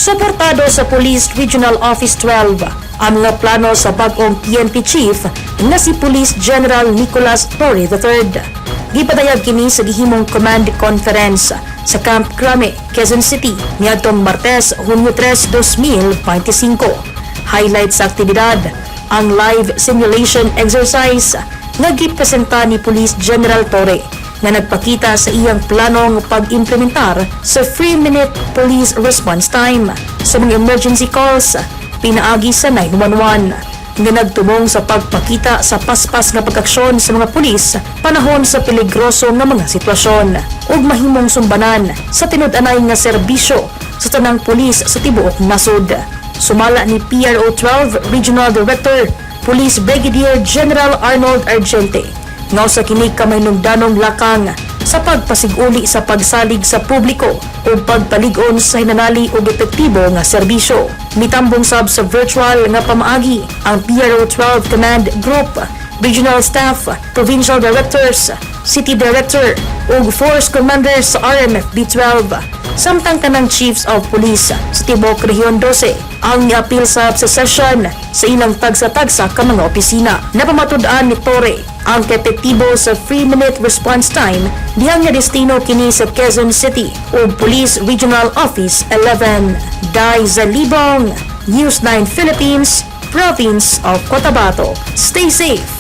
Suportado sa Police Regional Office 12 ang mga plano sa bagong PNP Chief nga si Police General Nicolas Torre III. Gipadayag kini sa gihimong Command Conference sa Camp Crame, Quezon City niadtong Martes, Hunyo 3, 2025. Highlight sa aktibidad ang live simulation exercise nga gipresenta ni Police General Torre nga nagpakita sa iyang planong pag-implementar sa 3-minute police response time sa mga emergency calls pinaagi sa 911 nga nagtumong sa pagpakita sa paspas nga pag-aksyon sa mga pulis panahon sa peligroso nga mga sitwasyon ug mahimong sumbanan sa tinud-anay nga serbisyo sa tanang pulis sa tibuok nasod. Sumala ni PRO-XII Regional Director Police Brigadier General Arnold Argente nga sa kini kamay nungdanong lakang sa pagpasiguli sa pagsalig sa publiko o pagpalig-on sa hinanali o epektibo nga serbisyo. Mitambong sab sa virtual nga pamaagi ang PRO-XII Command Group, Regional Staff, Provincial Directors, City Director ug Force Commanders sa RMFB-12 samtang kanang Chiefs of Police sa Tibok Rehiyon 12 ang niapil sa session sa ilang tagsa-tagsa ka mga opisina. Napamatud-an ni Torre ang epektibo sa 3-minute response time dihang nga destino kini sa Quezon City ug Police Regional Office 11. Dai Zalibong, News 9 Philippines, Province of Cotabato. Stay safe